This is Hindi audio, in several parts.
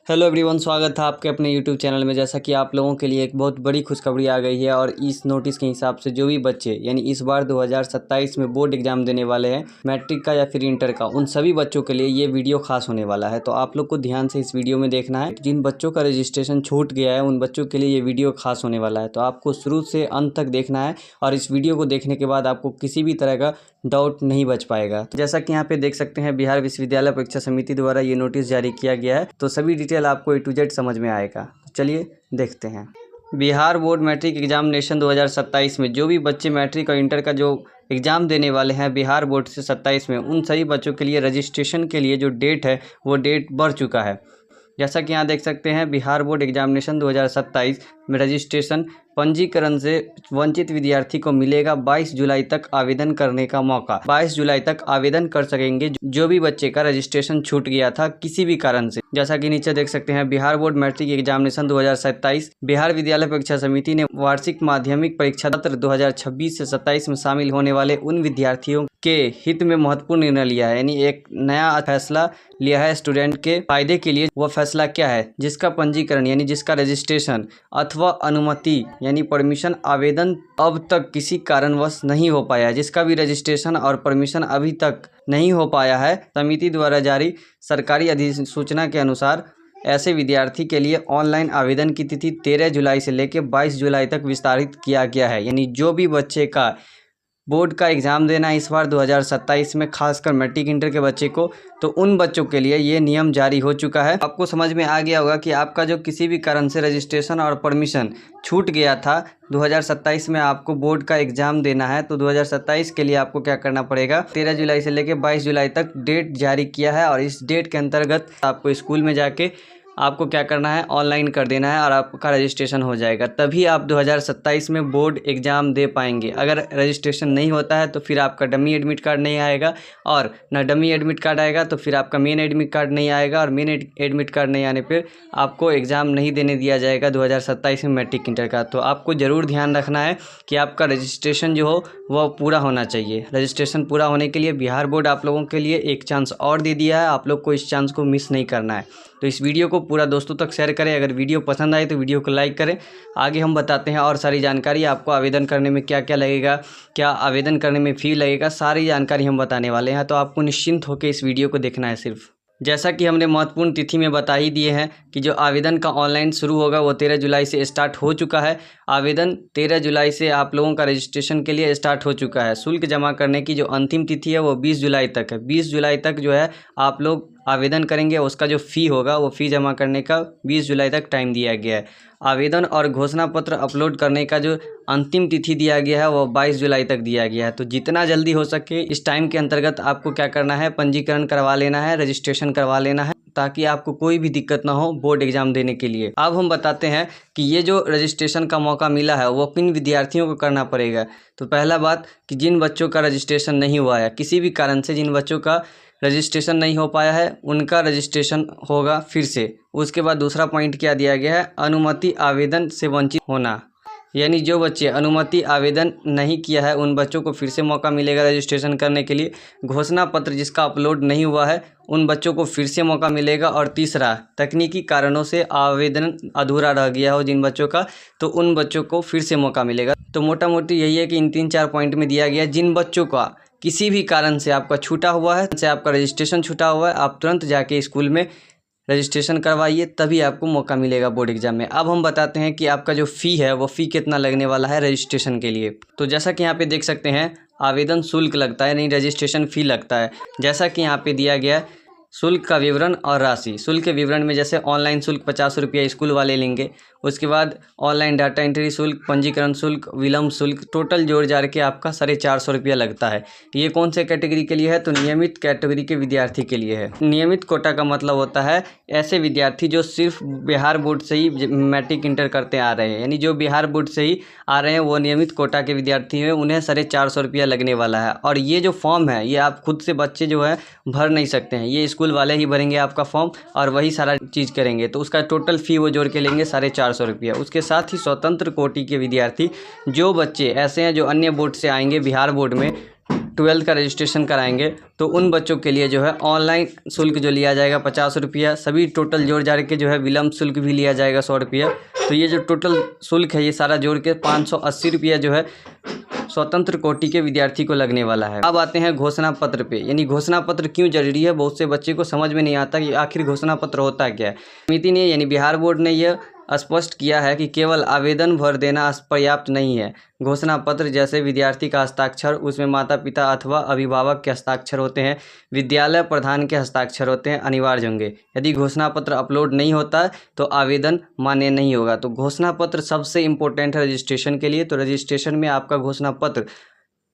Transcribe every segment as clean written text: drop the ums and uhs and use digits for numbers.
हेलो एवरीवन, स्वागत है आपके अपने यूट्यूब चैनल में। जैसा कि आप लोगों के लिए एक बहुत बड़ी खुशखबरी आ गई है और इस नोटिस के हिसाब से जो भी बच्चे यानी इस बार 2027 में बोर्ड एग्जाम देने वाले हैं, मैट्रिक का या फिर इंटर का, उन सभी बच्चों के लिए ये वीडियो खास होने वाला है। तो आप लोग को ध्यान से इस वीडियो में देखना है। जिन बच्चों का रजिस्ट्रेशन छूट गया है उन बच्चों के लिए ये वीडियो खास होने वाला है। तो आपको शुरू से अंत तक देखना है और इस वीडियो को देखने के बाद आपको किसी भी तरह का डाउट नहीं बच पाएगा। तो जैसा कि यहाँ पे देख सकते हैं, बिहार विश्वविद्यालय परीक्षा समिति द्वारा ये नोटिस जारी किया गया है। तो सभी डिटेल आपको A to Z समझ में आएगा। तो चलिए देखते हैं। बिहार बोर्ड मैट्रिक एग्जामिनेशन 2027 में जो भी बच्चे मैट्रिक और इंटर का जो एग्ज़ाम देने वाले हैं बिहार बोर्ड से 27 में, उन सभी बच्चों के लिए रजिस्ट्रेशन के लिए जो डेट है वो डेट बढ़ चुका है। जैसा कि यहाँ देख सकते हैं, बिहार बोर्ड एग्जामिनेशन 2027 में रजिस्ट्रेशन पंजीकरण से वंचित विद्यार्थी को मिलेगा 22 जुलाई तक आवेदन करने का मौका। 22 जुलाई तक आवेदन कर सकेंगे जो भी बच्चे का रजिस्ट्रेशन छूट गया था किसी भी कारण से। जैसा कि नीचे देख सकते हैं, Bihar board matric examination 2027 Bihar Vidyalaya Pariksha समिति ने वार्षिक माध्यमिक परीक्षा सत्र 2026 से 27 में शामिल होने वाले उन विद्यार्थियों के हित में महत्वपूर्ण निर्णय लिया है। यानी एक नया फैसला लिया है स्टूडेंट के फायदे के लिए। वह फैसला क्या है? जिसका पंजीकरण यानी जिसका रजिस्ट्रेशन अथवा अनुमति यानी परमिशन आवेदन अब तक किसी कारणवश नहीं हो पाया, जिसका भी रजिस्ट्रेशन और परमिशन अभी तक नहीं हो पाया है, समिति द्वारा जारी सरकारी अधिसूचना के अनुसार ऐसे विद्यार्थी के लिए ऑनलाइन आवेदन की तिथि 13 जुलाई से लेकर 22 जुलाई तक विस्तारित किया गया है। यानी जो भी बच्चे का बोर्ड का एग्ज़ाम देना है इस बार 2027 में, खासकर मैट्रिक इंटर के बच्चे को, तो उन बच्चों के लिए ये नियम जारी हो चुका है। आपको समझ में आ गया होगा कि आपका जो किसी भी कारण से रजिस्ट्रेशन और परमिशन छूट गया था 2027 में, आपको बोर्ड का एग्ज़ाम देना है तो 2027 के लिए आपको क्या करना पड़ेगा, 13 जुलाई से लेकर 22 जुलाई तक डेट जारी किया है। और इस डेट के अंतर्गत आपको स्कूल में जाके आपको क्या करना है, ऑनलाइन कर देना है और आपका रजिस्ट्रेशन हो जाएगा। तभी आप 2027 में बोर्ड एग्ज़ाम दे पाएंगे। अगर रजिस्ट्रेशन नहीं होता है तो फिर आपका डमी एडमिट कार्ड नहीं आएगा, और ना डमी एडमिट कार्ड आएगा तो फिर आपका मेन एडमिट कार्ड नहीं आएगा, और मेन एडमिट कार्ड नहीं आने पर आपको एग्ज़ाम नहीं देने दिया जाएगा 2027 में मैट्रिक इंटर का। तो आपको ज़रूर ध्यान रखना है कि आपका रजिस्ट्रेशन जो हो वह पूरा होना चाहिए। रजिस्ट्रेशन पूरा होने के लिए बिहार बोर्ड आप लोगों के लिए एक चांस और दे दिया है। आप लोग को इस चांस को मिस नहीं करना है। तो इस वीडियो को पूरा दोस्तों तक शेयर करें। अगर वीडियो पसंद आए तो वीडियो को लाइक करें। आगे हम बताते हैं और सारी जानकारी, आपको आवेदन करने में क्या क्या लगेगा, क्या आवेदन करने में फ़ी लगेगा, सारी जानकारी हम बताने वाले हैं। तो आपको निश्चिंत होकर इस वीडियो को देखना है सिर्फ। जैसा कि हमने महत्वपूर्ण तिथि में बता ही दिए हैं कि जो आवेदन का ऑनलाइन शुरू होगा वो 13 जुलाई से स्टार्ट हो चुका है। आवेदन 13 जुलाई से आप लोगों का रजिस्ट्रेशन के लिए स्टार्ट हो चुका है। शुल्क जमा करने की जो अंतिम तिथि है वो 20 जुलाई तक है। 20 जुलाई तक जो है आप लोग आवेदन करेंगे, उसका जो फ़ी होगा वो फ़ी जमा करने का 20 जुलाई तक टाइम दिया गया है। आवेदन और घोषणा पत्र अपलोड करने का जो अंतिम तिथि दिया गया है वो 22 जुलाई तक दिया गया है। तो जितना जल्दी हो सके इस टाइम के अंतर्गत आपको क्या करना है, पंजीकरण करवा लेना है, रजिस्ट्रेशन करवा लेना है, ताकि आपको कोई भी दिक्कत ना हो बोर्ड एग्ज़ाम देने के लिए। अब हम बताते हैं कि ये जो रजिस्ट्रेशन का मौका मिला है वो किन विद्यार्थियों को करना पड़ेगा। तो पहला बात कि जिन बच्चों का रजिस्ट्रेशन नहीं हुआ है, किसी भी कारण से जिन बच्चों का रजिस्ट्रेशन नहीं हो पाया है उनका रजिस्ट्रेशन होगा फिर से। उसके बाद दूसरा पॉइंट क्या दिया गया है, अनुमति आवेदन से वंचित होना। यानी जो बच्चे अनुमति आवेदन नहीं किया है उन बच्चों को फिर से मौका मिलेगा रजिस्ट्रेशन करने के लिए। घोषणा पत्र जिसका अपलोड नहीं हुआ है उन बच्चों को फिर से मौका मिलेगा। और तीसरा, तकनीकी कारणों से आवेदन अधूरा रह गया हो जिन बच्चों का, तो उन बच्चों को फिर से मौका मिलेगा। तो मोटा मोटी यही है कि इन 3-4 पॉइंट में दिया गया, जिन बच्चों का किसी भी कारण से आपका छूटा हुआ है, से आपका रजिस्ट्रेशन छूटा हुआ है, आप तुरंत जाके स्कूल में रजिस्ट्रेशन करवाइए, तभी आपको मौका मिलेगा बोर्ड एग्जाम में। अब हम बताते हैं कि आपका जो फ़ी है वो फ़ी कितना लगने वाला है रजिस्ट्रेशन के लिए। तो जैसा कि यहाँ पे देख सकते हैं, आवेदन शुल्क लगता है, नहीं रजिस्ट्रेशन फ़ी लगता है। जैसा कि यहाँ पे दिया गया है शुल्क का विवरण और राशि। शुल्क के विवरण में जैसे ऑनलाइन शुल्क 50 रुपया स्कूल वाले लेंगे, उसके बाद ऑनलाइन डाटा एंट्री शुल्क, पंजीकरण शुल्क, विलम्ब शुल्क, टोटल जोड़ जाड़ के आपका 450 रुपया लगता है। ये कौन से कैटेगरी के लिए है? तो नियमित कैटेगरी के विद्यार्थी के लिए है। नियमित कोटा का मतलब होता है ऐसे विद्यार्थी जो सिर्फ बिहार बोर्ड से ही मैट्रिक इंटर करते आ रहे हैं, यानी जो बिहार बोर्ड से ही आ रहे हैं वो नियमित कोटा के विद्यार्थी हैं, उन्हें 450 रुपया लगने वाला है। और ये जो फॉर्म है ये आप खुद से बच्चे जो है भर नहीं सकते हैं, ये स्कूल वाले ही भरेंगे आपका फॉर्म और वही सारा चीज़ करेंगे। तो उसका टोटल फ़ी वो जोड़ के लेंगे 450 रुपया। उसके साथ ही स्वतंत्र कोटि के विद्यार्थी जो बच्चे ऐसे हैं जो अन्य बोर्ड से आएंगे बिहार बोर्ड में, 12th का रजिस्ट्रेशन कराएंगे तो उन बच्चों के लिए जो है ऑनलाइन शुल्क जो लिया जाएगा 50 रुपया, सभी टोटल जोड़ जाड़ के जो है विलम्ब शुल्क भी लिया जाएगा 100 रुपया। तो ये जो टोटल शुल्क है ये सारा जोड़ के 580 रुपया जो है स्वतंत्र कोटि के विद्यार्थी को लगने वाला है। अब आते हैं घोषणा पत्र पे, यानी घोषणा पत्र क्यों जरूरी है। बहुत से बच्चे को समझ में नहीं आता कि आखिर घोषणा पत्र होता क्या है। समिति ने यानी बिहार बोर्ड ने यह स्पष्ट किया है कि केवल आवेदन भर देना पर्याप्त नहीं है। घोषणा पत्र जैसे विद्यार्थी का हस्ताक्षर, उसमें माता पिता अथवा अभिभावक के हस्ताक्षर होते हैं, विद्यालय प्रधान के हस्ताक्षर होते हैं, अनिवार्य होंगे। यदि घोषणा पत्र अपलोड नहीं होता है तो आवेदन मान्य नहीं होगा। तो घोषणा पत्र सबसे इम्पोर्टेंट है रजिस्ट्रेशन के लिए। तो रजिस्ट्रेशन में आपका घोषणा पत्र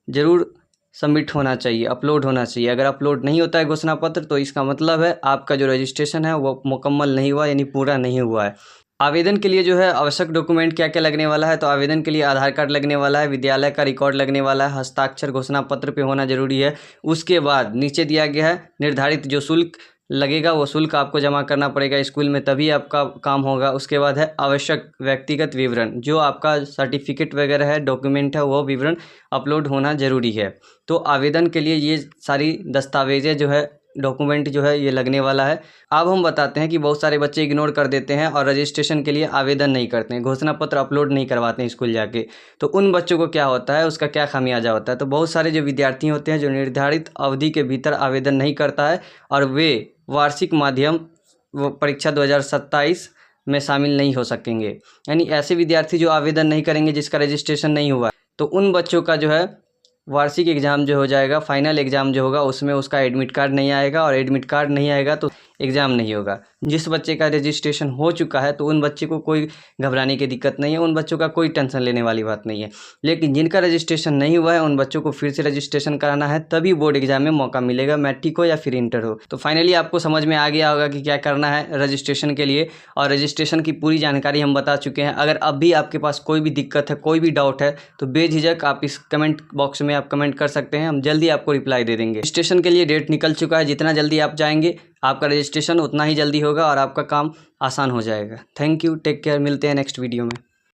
जरूर सबमिट होना चाहिए, अपलोड होना चाहिए। अगर अपलोड नहीं होता है घोषणा पत्र तो इसका मतलब है आपका जो रजिस्ट्रेशन है वो मुकम्मल नहीं हुआ, यानी पूरा नहीं हुआ है। आवेदन के लिए जो है आवश्यक डॉक्यूमेंट क्या क्या लगने वाला है, तो आवेदन के लिए आधार कार्ड लगने वाला है, विद्यालय का रिकॉर्ड लगने वाला है, हस्ताक्षर घोषणा पत्र पे होना जरूरी है। उसके बाद नीचे दिया गया है निर्धारित जो शुल्क लगेगा वो शुल्क आपको जमा करना पड़ेगा स्कूल में, तभी आपका काम होगा। उसके बाद है आवश्यक व्यक्तिगत विवरण, जो आपका सर्टिफिकेट वगैरह है, डॉक्यूमेंट है, वो विवरण अपलोड होना जरूरी है। तो आवेदन के लिए ये सारी दस्तावेजें जो है, डॉक्यूमेंट जो है ये लगने वाला है। अब हम बताते हैं कि बहुत सारे बच्चे इग्नोर कर देते हैं और रजिस्ट्रेशन के लिए आवेदन नहीं करते हैं, घोषणा पत्र अपलोड नहीं करवाते हैं स्कूल जाके। तो उन बच्चों को क्या होता है, उसका क्या खामियाजा होता है। तो बहुत सारे जो विद्यार्थी होते हैं जो निर्धारित अवधि के भीतर आवेदन नहीं करता है और वे वार्षिक माध्यम परीक्षा 2027 में शामिल नहीं हो सकेंगे। यानी ऐसे विद्यार्थी जो आवेदन नहीं करेंगे, जिसका रजिस्ट्रेशन नहीं हुआ, तो उन बच्चों का जो है वार्षिक एग्ज़ाम जो हो जाएगा, फाइनल एग्ज़ाम जो होगा, उसमें उसका एडमिट कार्ड नहीं आएगा और एडमिट कार्ड नहीं आएगा तो एग्ज़ाम नहीं होगा। जिस बच्चे का रजिस्ट्रेशन हो चुका है तो उन बच्चे को कोई घबराने की दिक्कत नहीं है, उन बच्चों का कोई टेंशन लेने वाली बात नहीं है। लेकिन जिनका रजिस्ट्रेशन नहीं हुआ है उन बच्चों को फिर से रजिस्ट्रेशन कराना है, तभी बोर्ड एग्जाम में मौका मिलेगा, मैट्रिक हो या फिर इंटर हो। तो फाइनली आपको समझ में आ गया होगा कि क्या करना है रजिस्ट्रेशन के लिए, और रजिस्ट्रेशन की पूरी जानकारी हम बता चुके हैं। अगर अब भी आपके पास कोई भी दिक्कत है, कोई भी डाउट है, तो बेझिझक आप इस कमेंट बॉक्स में आप कमेंट कर सकते हैं, हम जल्दी आपको रिप्लाई दे देंगे। रजिस्ट्रेशन के लिए डेट निकल चुका है, जितना जल्दी आप जाएंगे आपका रजिस्ट्रेशन उतना ही जल्दी होगा और आपका काम आसान हो जाएगा। थैंक यू, टेक केयर, मिलते हैं नेक्स्ट वीडियो में।